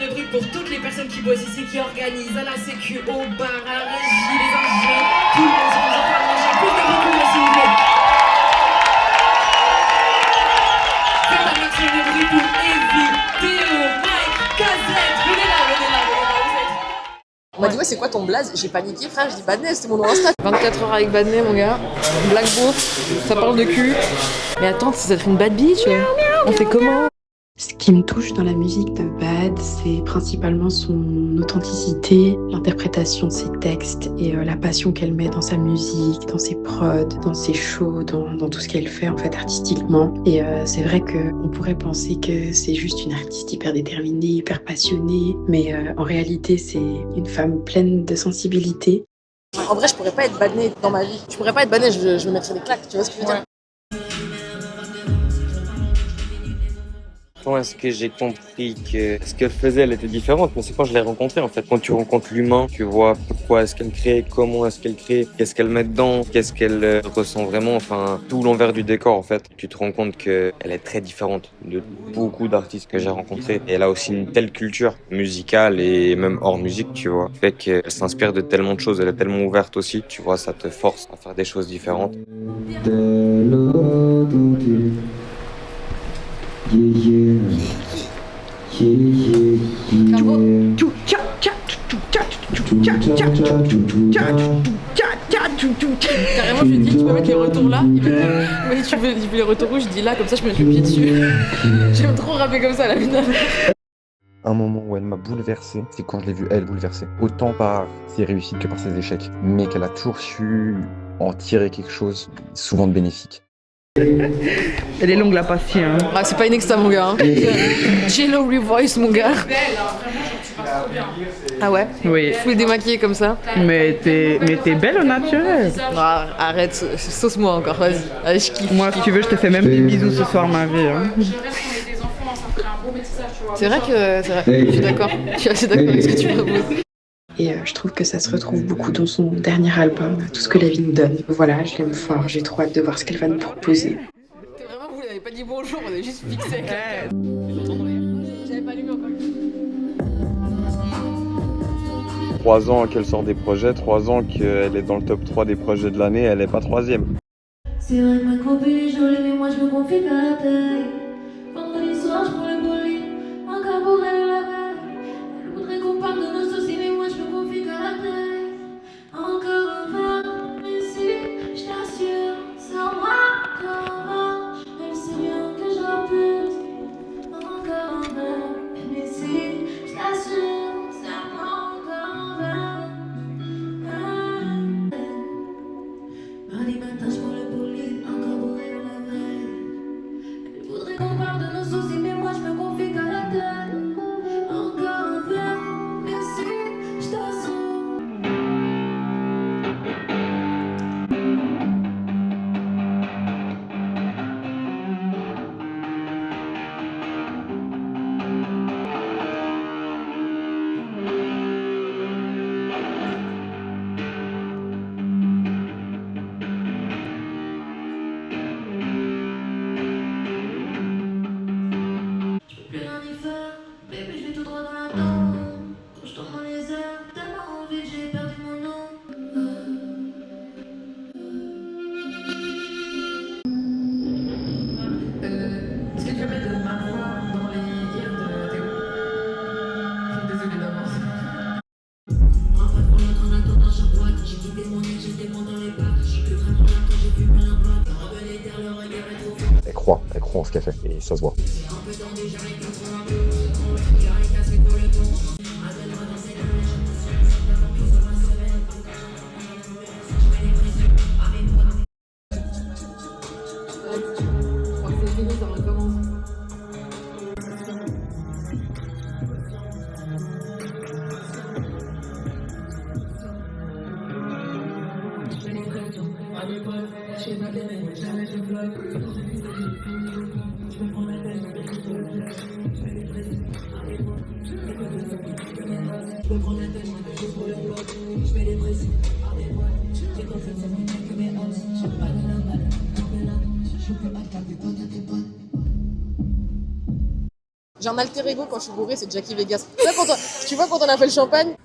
de bruit pour toutes les personnes qui bossent ici, qui organisent à la sécu, au bar, à la régie, les ingénieurs, tout le monde se pose en train de manger. Plus de bruit pour moi, s'il vous plaît. Faites un maximum de bruit pour Evie, Théo, Mike, Cazette. Venez là, venez là, venez là. Vous êtes... On m'a dit ouais c'est quoi ton blaze? J'ai paniqué frère, je dis Badney, c'était mon nom Insta. 24 heures avec Badney mon gars, Black Bourse, ça parle de cul. Mais attends, ça être une bad bitch. On fait comment? Ce qui me touche dans la musique de Bad, c'est principalement son authenticité, l'interprétation de ses textes et la passion qu'elle met dans sa musique, dans ses prods, dans ses shows, dans tout ce qu'elle fait en fait artistiquement. Et c'est vrai qu'on pourrait penser que c'est juste une artiste hyper déterminée, hyper passionnée, mais en réalité c'est une femme pleine de sensibilité. En vrai je pourrais pas être Badney dans ma vie. Je pourrais pas être Badney, je me mettrais des claques, tu vois ce que je veux dire? Quand est-ce que j'ai compris que ce qu'elle faisait, elle était différente? Mais c'est quand je l'ai rencontrée, en fait. Quand tu rencontres l'humain, tu vois pourquoi est-ce qu'elle crée, comment est-ce qu'elle crée, qu'est-ce qu'elle met dedans, qu'est-ce qu'elle ressent vraiment, enfin, tout l'envers du décor, en fait. Tu te rends compte qu'elle est très différente de beaucoup d'artistes que j'ai rencontrés. Et elle a aussi une telle culture musicale et même hors musique, tu vois. Fait qu'elle s'inspire de tellement de choses, elle est tellement ouverte aussi, tu vois, ça te force à faire des choses différentes. Carrément je lui dis tu peux mettre les retours là, il m'a dit tu veux les retours où, je dis là comme ça je mets le pied dessus. J'aime trop rapper comme ça la vie. Un moment où elle m'a bouleversé, c'est quand je l'ai vue elle bouleversée. Autant par ses réussites que par ses échecs, mais qu'elle a toujours su en tirer quelque chose, souvent de bénéfique. Elle est longue la pastille hein. Ah c'est pas une extra mon gars hein. Jello Revoice mon gars. Ah ouais? Oui. Full démaquillée comme ça. Mais t'es belle au naturel. Ah, arrête, sauce-moi encore, vas-y. Allez, je kiffe. Moi, si tu veux, je te fais même des bisous ce soir, ma vie. Hein. C'est vrai que... Je suis d'accord. Je suis assez d'accord avec ce que tu proposes. Et je trouve que ça se retrouve beaucoup dans son dernier album, tout ce que la vie nous donne. Voilà, je l'aime fort, j'ai trop hâte de voir ce qu'elle va nous proposer. T'es vraiment, vous n'avez pas dit bonjour, on est juste fixé. J'avais pas allumé encore. 3 ans qu'elle sort des projets, 3 ans qu'elle est dans le top 3 des projets de l'année, elle est pas 3e. C'est vrai que ma copine est jolie, mais moi je me confie qu'à la taille. Vendredi soir, je prends le bolide, un cabaret de la veille. Elle voudrait qu'on parle de nos soucis, mais moi je me confie qu'à la taille. Encore un verre, mais si, je t'assure, c'est en moi qu'on va. Elle sait bien que j'abuse. Encore un verre, mais si, je t'assure, c'est en moi. Mardi matin, je prends le bolide, un cabaret à la veille. Elle voudrait qu'on parle de nos soucis, mais moi je me confie qu'à la tête. Encore un verre, merci, je t'assure. Elle croit en ce qu'elle fait, et ça se voit. J'ai un alter ego quand je suis bourré, c'est Jackie Vegas. Tu vois quand on a fait le champagne.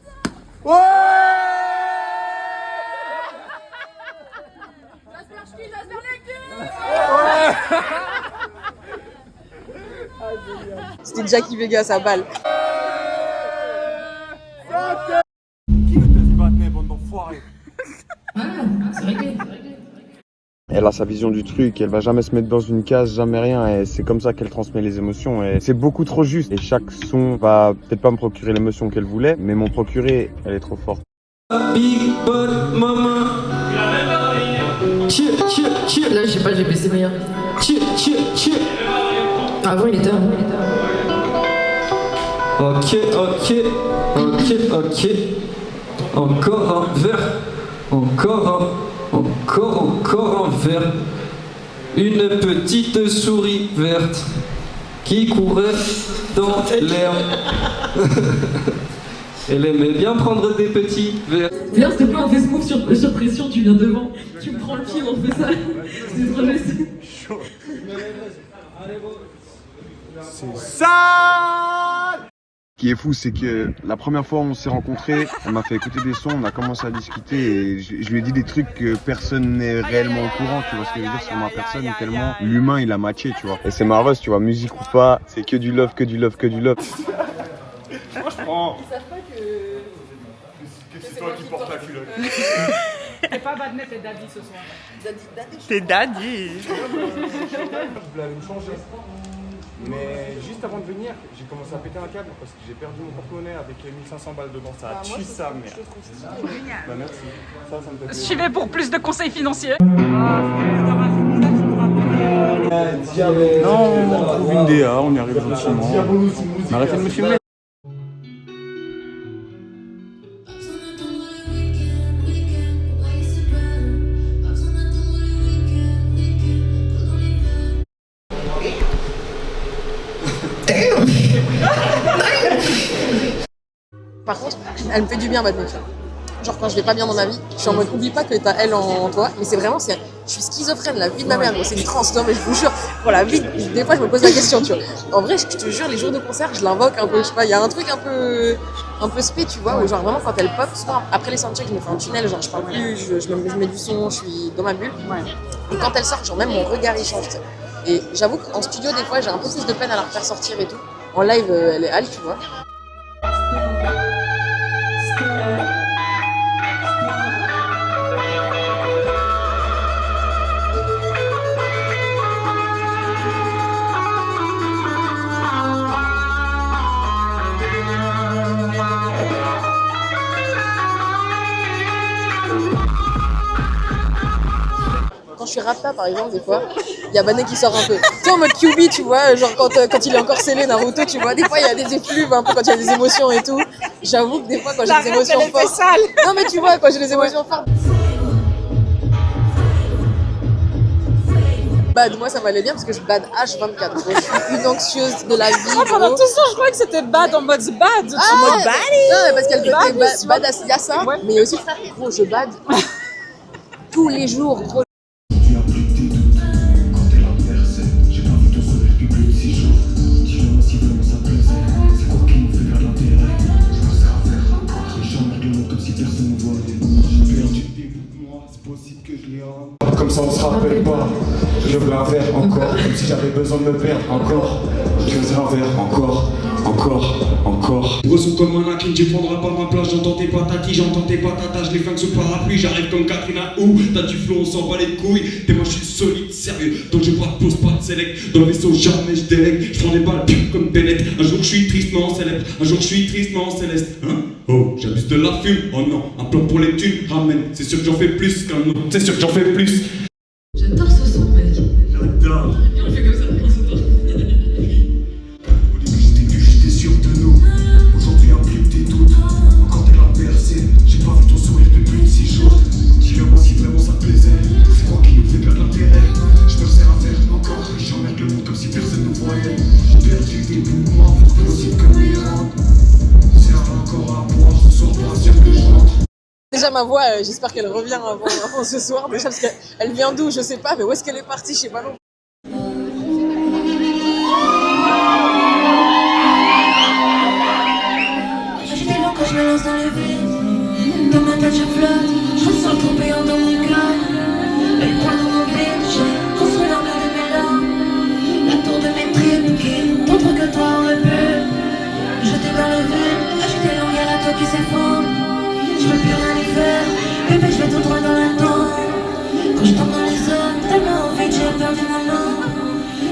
C'était Jackie Vegas à balle. Qui veut te se battre, bande d'enfoirés? C'est réglé. Elle a sa vision du truc, elle va jamais se mettre dans une case, jamais rien, et c'est comme ça qu'elle transmet les émotions, et c'est beaucoup trop juste. Et chaque son va peut-être pas me procurer l'émotion qu'elle voulait, mais m'en procurer, elle est trop forte. Big Bad Mama. Là, je sais pas, j'ai baissé meilleur. Avant, il était Ok. Encore un verre. Encore un verre. Une petite souris verte qui courait dans l'air. Elle aimait bien prendre des petits verres. Viens, s'il te plaît, on fait ce move sur pression, tu viens devant. Tu me prends le pied, on fait ça. C'est trop juste. C'est ça! Ce qui est fou, c'est que la première fois où on s'est rencontrés, elle m'a fait écouter des sons, on a commencé à discuter et je lui ai dit des trucs que personne n'est réellement au courant, tu vois ce que je veux dire, sur ma personne, tellement l'humain il a matché, tu vois. Et c'est marrant, tu vois, musique ou pas, c'est que du love. Moi je prends. Ils savent pas que c'est toi qui portes la culotte. T'es pas Badnet, t'es Daddy ce soir. T'es Daddy. Je voulais me changer. Mais juste avant de venir, j'ai commencé à péter un câble parce que j'ai perdu mon porte-monnaie avec 1500 balles dedans. Ça a tué sa mère. Bah merci. Ça me fait plaisir. Suivez pour plus de conseils financiers. Non, on trouve une DA, on y arrive gentiment. Arrêtez de me filmer. Par contre, elle me fait du bien, Badnet. Genre quand je vais pas bien dans ma vie, je suis en mode oublie pas que t'as elle en toi, mais c'est vraiment, je suis schizophrène, la vie de ma mère, c'est une transe, non mais je vous jure, pour la vie, des fois je me pose la question, tu vois. En vrai, je te jure, les jours de concert, je l'invoque un peu, je sais pas, il y a un truc un peu spé, tu vois, où genre vraiment quand elle pop, souvent après les soundchecks, je me fais un tunnel, genre je parle plus, je mets du son, je suis dans ma bulle. Ouais. Et quand elle sort, genre même mon regard il change, tu sais. Et j'avoue qu'en studio, des fois, j'ai un peu plus de peine à la refaire sortir et tout. En live, elle est halle, tu vois. Quand je suis rapta par exemple, des fois, il y a Badnet qui sort un peu. Tu sais, en mode QB, tu vois, genre quand il est encore scellé Naruto, tu vois, des fois il y a des effluves un peu quand il y a des émotions et tout. J'avoue que des fois quand j'ai des émotions fortes. Non mais tu vois, quand j'ai des émotions fortes. Bad, moi ça m'allait bien parce que je bad H24. Gros. Je suis une anxieuse de la vie. Pendant tout ça, je croyais que c'était bad en mode bad. Ah, en mode bad. Non, mais parce qu'elle côté bad, il y a ça. Ouais. Mais il y a aussi, frère, gros, je bad tous les jours, gros. Comme ça on se rappelle pas. Je veux un verre encore. Comme si j'avais besoin de me perdre encore. Je veux un verre encore. Gros sont comme un laquine, tu prendras pas ma place. J'entends tes patatis, j'entends tes patatas. Je les flingue sous parapluie, j'arrive comme Katrina. Ouh, t'as du flow, on s'en bat les couilles. T'es moi je suis solide, sérieux. Donc je pose pas de select. Dans le vaisseau jamais je délègue. Je prends des balles comme Bennett. Un jour je suis tristement célèbre. Un jour je suis tristement céleste. Hein? Oh, j'abuse de la fume. Oh non, un plan pour les thunes. Ramène, c'est sûr que j'en fais plus qu'un autre. C'est sûr que j'en fais plus. J'adore ce son, mec. J'adore. On fait comme ça, on s'entend. Au début j'étais plus, j'étais sûr de nous. Aujourd'hui un plus t'es doutes. Encore t'es la percée. J'ai pas vu ton sourire depuis plus de 6 jours. Dis-le-moi si vraiment ça te plaisait. C'est quoi qui nous fait perdre l'intérêt? Je me sers à faire encore. Et j'emmerde le monde comme si personne ne voyait. J'ai perdu des bouts de moi pour plausible comme les rentes. C'est encore à boire, ce soir pas sûr que je rentre. Déjà ma voix, j'espère qu'elle revient avant ce soir, déjà parce qu'elle vient d'où, je sais pas, mais où est-ce qu'elle est partie, je sais pas non. me lance dans les vides. Dans ma tête je flotte, je ressens le tourbillon dans mon cœur. Elle pointe dans mon bide, j'ai construit l'armure de mes larmes. La tour de mes tripes qui montre que toi aurais pu jeter dans le vide, ajouter l'orgueil à toi qui s'effondre. Je peux plus rien y faire, bébé je vais tout droit dans la tombe. Quand je tombe dans les zones, tellement vite j'ai perdu mon nom.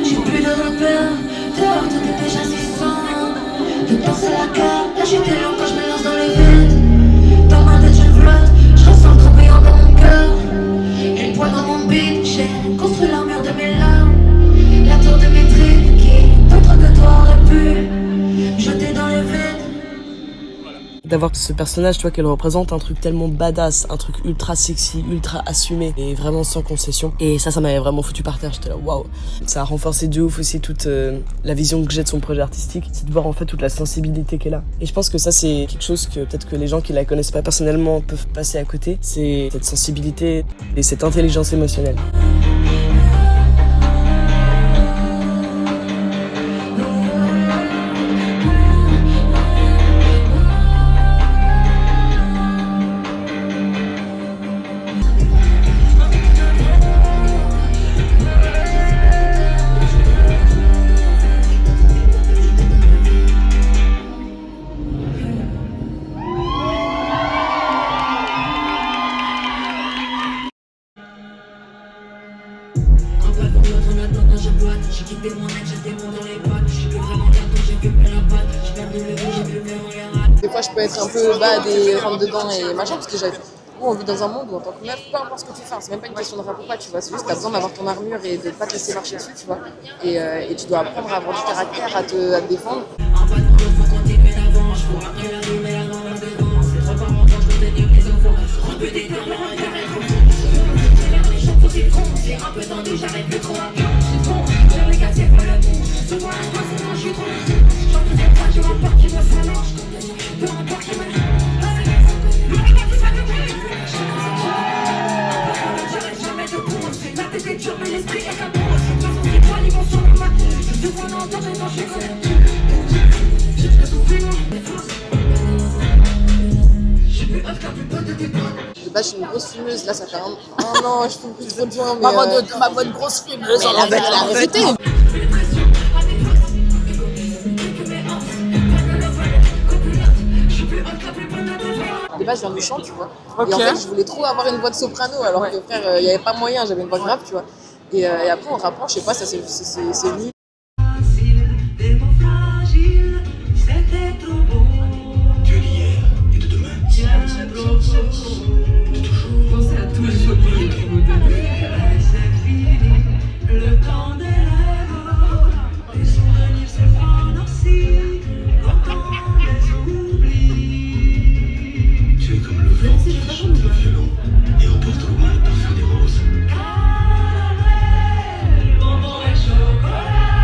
J'ai plus de repères, dehors tout est déjà si sombre. De penser la carte, d'agiter long quand je me lance dans les vides. Dans ma tête je flotte, je ressens le tourbillon dans mon cœur. Et le poids dans mon bide, j'ai construit l'armure de mes larmes. La tour de mes tripes qui, d'autres que toi auraient pu jeter dans le vide. D'avoir ce personnage, tu vois, qu'elle représente un truc tellement badass, un truc ultra sexy, ultra assumé et vraiment sans concession. Et ça m'avait vraiment foutu par terre, j'étais là waouh. Ça a renforcé de ouf aussi toute la vision que j'ai de son projet artistique, c'est de voir en fait toute la sensibilité qu'elle a. Et je pense que ça c'est quelque chose que peut-être que les gens qui la connaissent pas personnellement peuvent passer à côté, c'est cette sensibilité et cette intelligence émotionnelle. J'ai quitté mon ex, j'étais mon dans les pattes. J'ai plus vraiment carton, j'ai plus plein la patte. J'ai perdu le goût, j'ai plus bien mon garage. Des fois, je peux être un peu bad et rentre dedans et machin, parce que on vit dans un monde où en tant que meuf, peu importe ce que tu fais, c'est même pas une question de rap ou pas, tu vois, c'est juste que t'as besoin d'avoir ton armure et de pas te laisser marcher dessus, tu vois. Et tu dois apprendre à avoir du caractère, à te défendre. En bas de mon dos, faut continuer d'avant. Je cours après la vie, mais la main devant. C'est trop par mon temps, je peux tenir les enfants. Remplis des terres, le regard est trop fond. J'ai l'air les champs, faut s'y prendre. J'ai un peu tendu, j'arrête plus trop à bien. J'avais cassé pour le bon. Souvent, je suis trop fou. J'en faisais pas, je vois pas qui me s'allonge. Peu importe qui me fait. Jamais de pause, la tête est dure, mais l'esprit est à pause. C'est toi, ils vont sur le mat. Je te vois dans ton temps, je suis comme j'ai très souffert. Je suis plus hot qu'un plus pote de tes potes. De base, je suis une grosse fumeuse, là, ça fait un an, je fume plus trop de joints, mais... Ma bonne grosse fumeuse, on va la vérité. De base, je viens du chant, tu vois. Okay. Et en fait, je voulais trop avoir une voix de soprano, alors que frère, il n'y avait pas moyen, j'avais une voix grave, tu vois. Et après, en rappant, je sais pas, ça c'est venu. Des mots fragiles, c'était trop beau. Dieu d'hier et de demain. Tiens, gros, de toujours. Pensez à tous les choses qui vous donnent. C'est fini, le temps des rêves. Les souvenirs se font aussi, quand on les oublie. Tu es comme le vent qui chante le violon et reporte loin le parfum des roses. Caramel, bonbon et chocolat.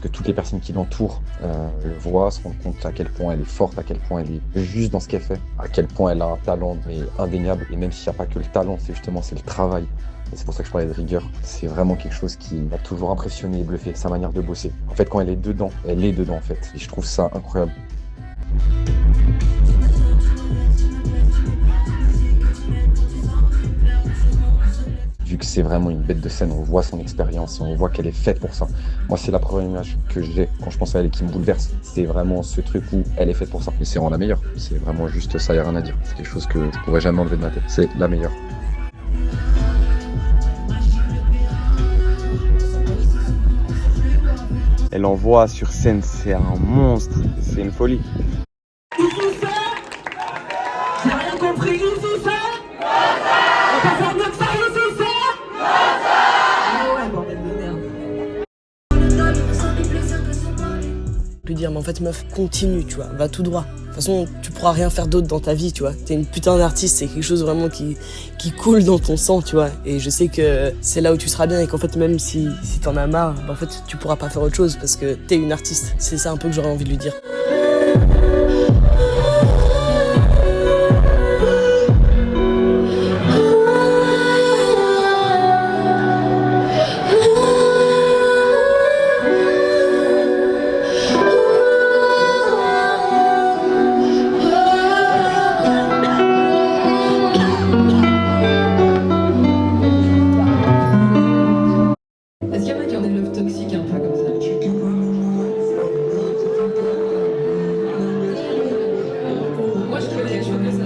que toutes les personnes qui l'entourent le voient, se rendent compte à quel point elle est forte, à quel point elle est juste dans ce qu'elle fait, à quel point elle a un talent mais indéniable. Et même s'il n'y a pas que le talent, c'est le travail. Et c'est pour ça que je parlais de rigueur. C'est vraiment quelque chose qui m'a toujours impressionné et bluffé, sa manière de bosser. En fait, quand elle est dedans en fait. Et je trouve ça incroyable. Vu que c'est vraiment une bête de scène, on voit son expérience et on voit qu'elle est faite pour ça. Moi, c'est la première image que j'ai quand je pense à elle et qui me bouleverse. C'est vraiment ce truc où elle est faite pour ça. Et c'est vraiment la meilleure. C'est vraiment juste ça, il n'y a rien à dire. C'est quelque chose que je pourrais jamais enlever de ma tête. C'est la meilleure. Elle envoie sur scène, c'est un monstre, c'est une folie. J'ai rien compris, tout ça. On va faire mieux que ça, tout ça. Ouais, bordel de merde. Lui dire, mais en fait, meuf, continue, tu vois, va tout droit. De toute façon, tu pourras rien faire d'autre dans ta vie, tu vois. T'es une putain d'artiste, c'est quelque chose vraiment qui coule dans ton sang, tu vois. Et je sais que c'est là où tu seras bien et qu'en fait, même si t'en as marre, en fait, tu pourras pas faire autre chose parce que t'es une artiste. C'est ça un peu que j'aurais envie de lui dire. Est-ce qu'il y en a qui ont des love toxiques un peu comme ça? Moi je connais, je fais que ça.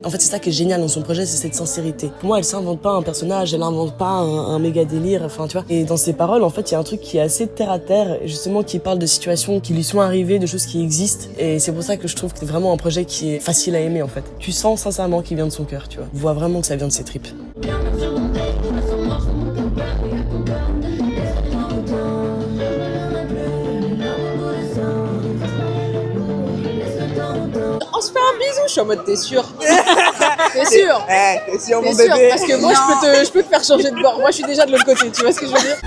En fait, c'est ça qui est génial dans son projet, c'est cette sincérité. Pour moi, elle s'invente pas un personnage, elle invente pas un méga délire, enfin, tu vois. Et dans ses paroles, en fait, il y a un truc qui est assez terre à terre, justement, qui parle de situations qui lui sont arrivées, de choses qui existent. Et c'est pour ça que je trouve que c'est vraiment un projet qui est facile à aimer, en fait. Tu sens sincèrement qu'il vient de son cœur, tu vois. Tu vois vraiment que ça vient de ses tripes. On se fait un bisou, je suis en mode t'es sûr. T'es sûr. T'es sûr, mon T'es sûr, bébé. parce que moi je peux te faire changer de bord. Moi je suis déjà de l'autre côté, tu vois ce que je veux dire?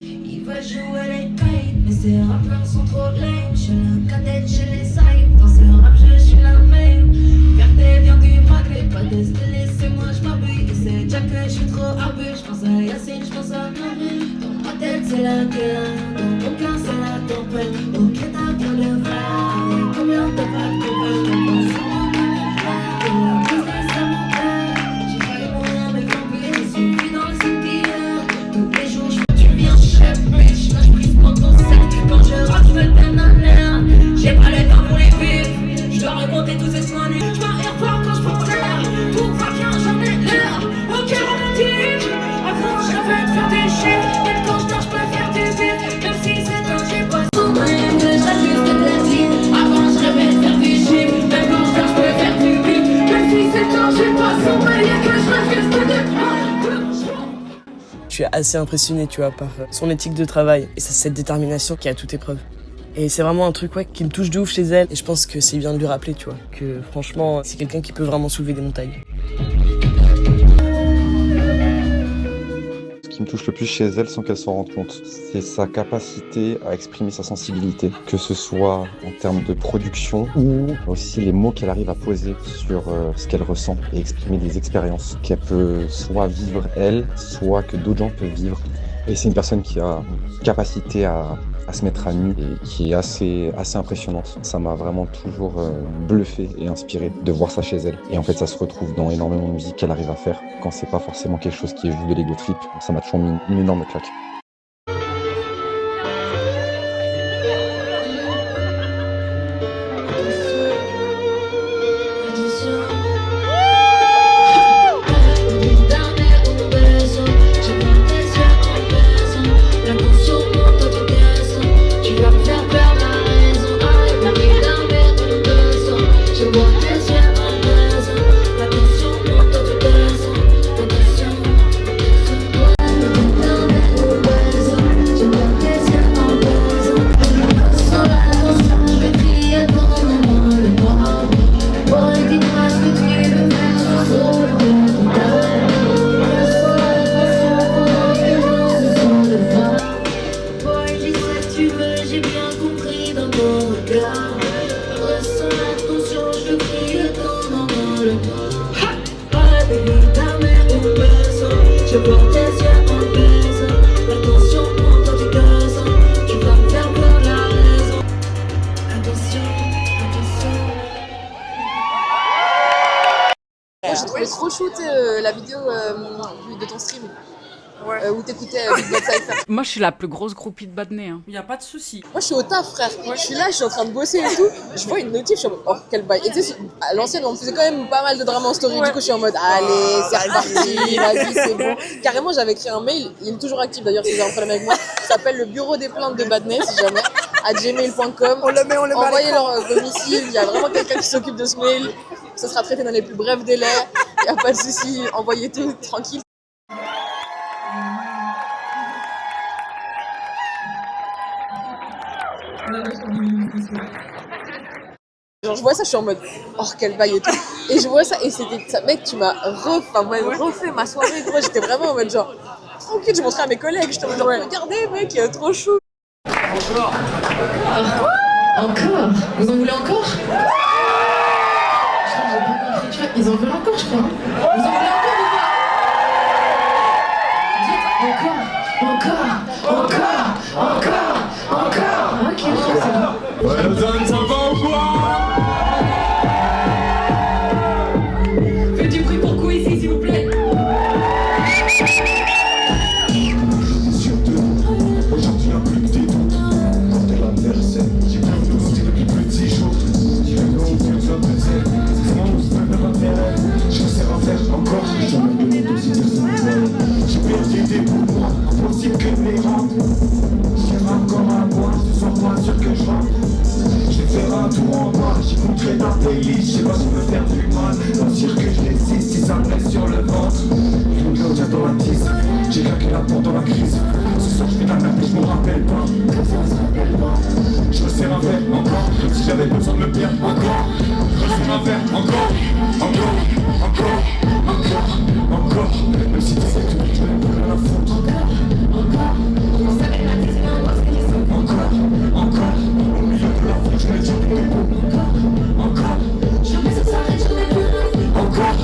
Il va jouer les cailles, mais ces rappeurs sont trop lame. Je suis la cadette, je les saille. Dans ce rap, je suis la même. Fierté vient du Maghreb, pas de stylé, c'est moi, je m'habille. Et c'est déjà que je suis trop arbée. Je pense à Yacine, je pense à Nabil. Dans ma tête, c'est la guerre. Dans mon cœur, c'est la tempête. Ok, t'as bien le faire. Et combien t'as pas de copains? T'as pas sûrement de mes frères. Et la business, ça m'empêche. J'ai failli mourir, mais vampire. Je suis dans le cimetière. Tous les jours, tu viens, chef, bitch. Là, je brise pas ton sac. Quand je rappe, je me donne un air. J'ai pas le temps pour les vivre. Je dois raconter tous ces soins. Je m'arrive pas quand je pense l'air. Tout va bien, j'en ai l'air. Ok, romantique. Avant, je rêvais de faire des chiffres. Même quand je dors, je peux faire des vies. Même si c'est un j'ai pas sombré. Que je reste juste de plaisir. Avant, je rêvais de faire des chiffres. Même quand je dors, je peux faire du vide. Même si c'est un j'ai pas sombré. Y'a que je reste juste de Je suis assez impressionné, tu vois, par son éthique de travail et cette détermination qui est à toute épreuve. Et c'est vraiment un truc, ouais, qui me touche de ouf chez elle. Et je pense que c'est bien de lui rappeler, tu vois, que franchement, c'est quelqu'un qui peut vraiment soulever des montagnes. Ce qui me touche le plus chez elle, sans qu'elle s'en rende compte, c'est sa capacité à exprimer sa sensibilité, que ce soit en termes de production ou aussi les mots qu'elle arrive à poser sur ce qu'elle ressent et exprimer des expériences qu'elle peut soit vivre elle, soit que d'autres gens peuvent vivre. Et c'est une personne qui a une capacité à se mettre à nu et qui est assez impressionnante. Ça m'a vraiment toujours bluffé et inspiré de voir ça chez elle. Et en fait, ça se retrouve dans énormément de musique qu'elle arrive à faire quand c'est pas forcément quelque chose qui est juste de l'ego trip. Ça m'a toujours mis une énorme claque. Je vois tes yeux en baise. Attention, prends-toi du gaz. Tu vas me faire perdre la raison. Attention, attention. Moi j'ai trouvé trop shoot la vidéo de ton stream. Où t'écoutais Big Bad Cypher. Moi, je suis la plus grosse groupie de Badney. Hein. Y a pas de souci. Moi je suis au taf, frère. Je suis là, je suis en train de bosser et tout. Je vois une notif, je suis en mode oh quel bail. Et tu sais, à l'ancienne on faisait quand même pas mal de drama en story. Du coup je suis en mode allez, c'est reparti, vas-y, c'est bon. Carrément j'avais écrit un mail, il est toujours actif d'ailleurs si vous avez un problème avec moi. Ça s'appelle le bureau des plaintes de Badney si jamais. @gmail.com. On le met envoyez leur domicile, il y a vraiment quelqu'un qui s'occupe de ce mail. Ça sera traité dans les plus brefs délais. Il n'y a pas de souci, envoyez tout tranquille. Genre je vois ça, je suis en mode oh quel bail et tout. Et je vois ça et c'était ça, mec tu m'as refait ma soirée gros, j'étais vraiment en mode genre tranquille, je montrais à mes collègues, j'étais en mode genre regardez mec, trop chou. Encore. Encore. Vous en voulez encore? Je crois que j'ai pas compris, tu vois, ils en veulent encore je crois. Vous en voulez encore ou pas? Dites encore. Ok, c'est bon. Ouais, Lausanne, ça va ou quoi? Faites du bruit pour quoi ici, s'il vous plaît? Sur deux, aujourd'hui un plus de détente. Quand t'es l'adversaire, j'ai plein de dossiers depuis plus de 6 jours. J'ai le nom, j'ai besoin de baiser. C'est mon ouf, même leur intérêt. Je sais en faire encore, je suis même de mon dossier de son voile. J'ai perdu des pouvoirs, impossible que de les rendre. J'ai encore un point, ce soir pas sûr que je rentre. Je vais faire un tour en bas, j'écouterai ta playlist. Je sais pas si me faire du mal, dans le cirque je résiste. Si ça me laisse sur le ventre, je me garde dans la tisse. J'ai claqué la porte dans la crise. Ce soir je fais la merde et je me rappelle pas. Je me sers un verre encore, comme si j'avais besoin de me perdre encore. Je me sers un verre encore. Même si tu sais que je n'ai plus rien à foutre. Encore, au milieu de la foule, je n'ai jamais eu encore, jamais ça s'arrête, je n'ai plus encore,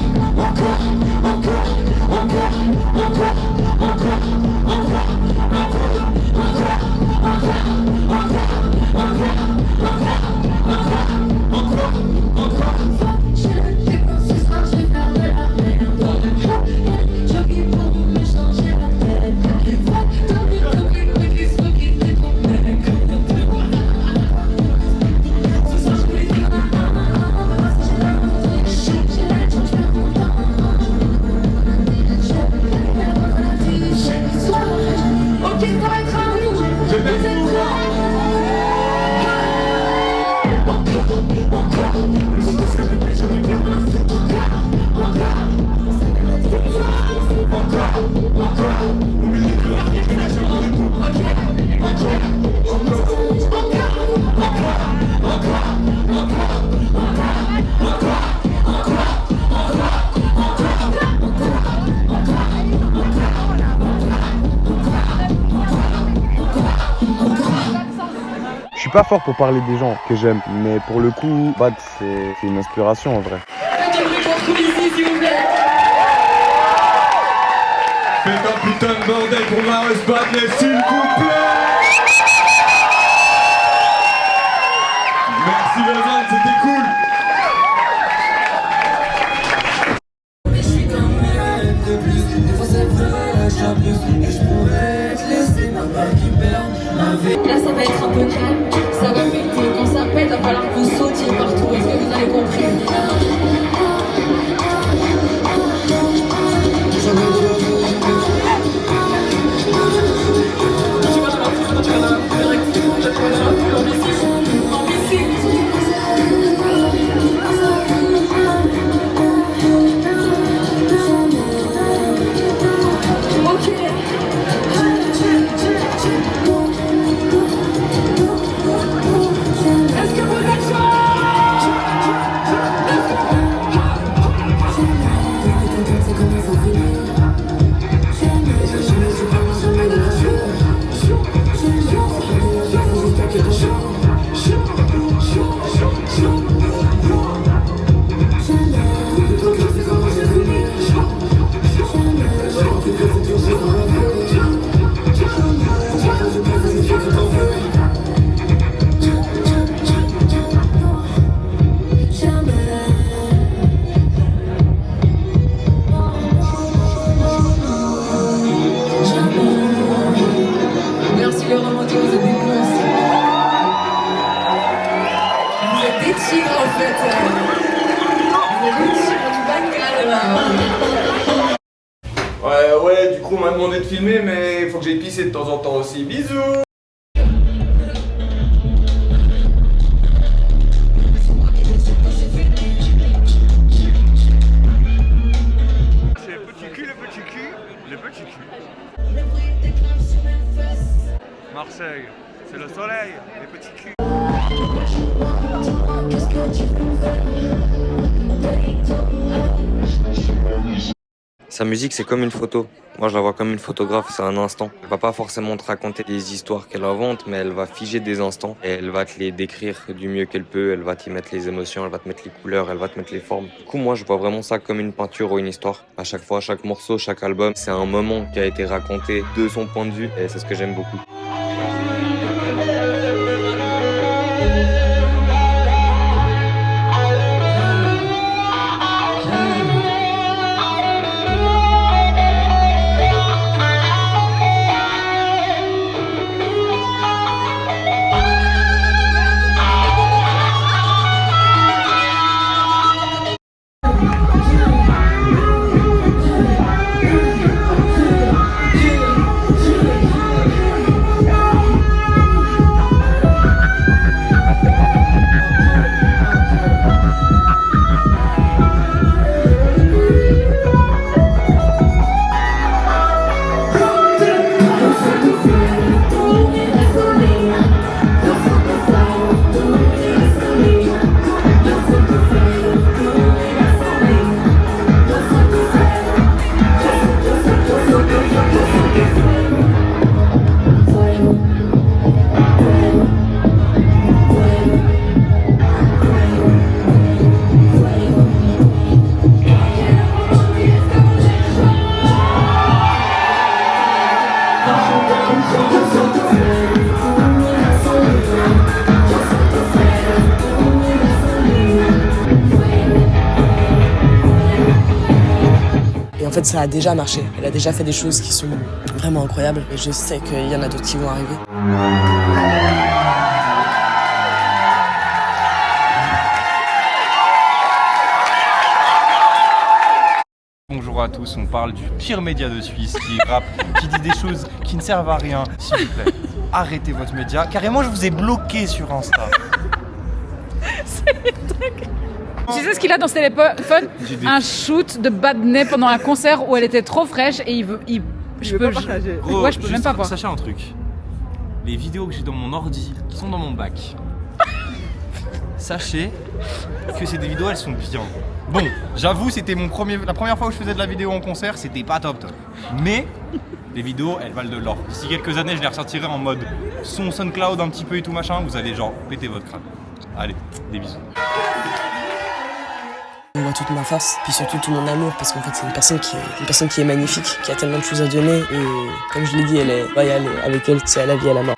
Je suis pas fort pour parler des gens que j'aime, mais pour le coup, Bad, c'est une inspiration en vrai. Faites du bruit pour quoi ici, s'il vous plaît? Faites un putain de bordel pour Marius Badney, s'il vous plaît. Merci Lausanne, c'était cool. Je suis comme elle de plus. Des fois c'est vrai, j'abuse. Et je pourrais te laisser ma balle qui perd ma vie. Là, ça va être un peu calme, ça va péter. Quand ça pète, va falloir que vous sautiez partout. Est-ce que vous avez compris? Est-ce que vous êtes chaud? Ouais, du coup on m'a demandé de filmer, mais il faut que j'aille pisser de temps en temps aussi. Bisous. C'est le petit cul, le petit cul, le petit cul. Marseille, c'est le soleil, les petits culs. Sa musique, c'est comme une photo. Moi, je la vois comme une photographe, c'est un instant. Elle va pas forcément te raconter des histoires qu'elle invente, mais elle va figer des instants et elle va te les décrire du mieux qu'elle peut. Elle va t'y mettre les émotions, elle va te mettre les couleurs, elle va te mettre les formes. Du coup, moi, je vois vraiment ça comme une peinture ou une histoire. À chaque fois, chaque morceau, chaque album, c'est un moment qui a été raconté de son point de vue et c'est ce que j'aime beaucoup. En fait, ça a déjà marché. Elle a déjà fait des choses qui sont vraiment incroyables. Et je sais qu'il y en a d'autres qui vont arriver. Bonjour à tous, on parle du pire média de Suisse qui rappe, qui dit des choses qui ne servent à rien. S'il vous plaît, arrêtez votre média. Carrément, je vous ai bloqué sur Insta. C'est le truc. Tu sais ce qu'il a dans ses téléphones? Un shoot de Badney pendant un concert où elle était trop fraîche et je peux même pas voir. Sachez un truc. Les vidéos que j'ai dans mon ordi, qui sont dans mon bac, sachez que c'est des vidéos, elles sont bien. Bon, j'avoue, c'était la première fois où je faisais de la vidéo en concert, c'était pas top. Mais les vidéos, elles valent de l'or. D'ici quelques années, je les ressortirai en mode son SoundCloud un petit peu et tout machin, vous allez genre péter votre crâne. Allez, des bisous. On voit toute ma force, puis surtout tout mon amour, parce qu'en fait c'est une personne qui est magnifique, qui a tellement de choses à donner, et comme je l'ai dit, elle est royale, et avec elle, c'est à la vie, à la mort.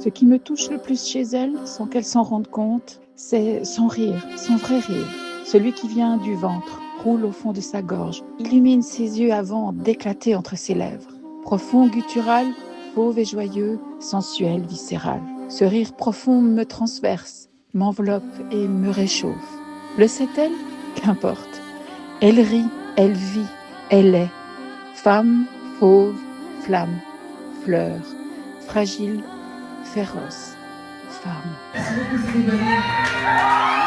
Ce qui me touche le plus chez elle, sans qu'elle s'en rende compte, c'est son rire, son vrai rire, celui qui vient du ventre, roule au fond de sa gorge, illumine ses yeux avant d'éclater entre ses lèvres. Profond, guttural, fauve et joyeux, sensuel, viscéral. Ce rire profond me transperce, m'enveloppe et me réchauffe. Le sait-elle? Qu'importe. Elle rit, elle vit, elle est. Femme, fauve, flamme, fleur, fragile, féroce, femme. Merci beaucoup, c'était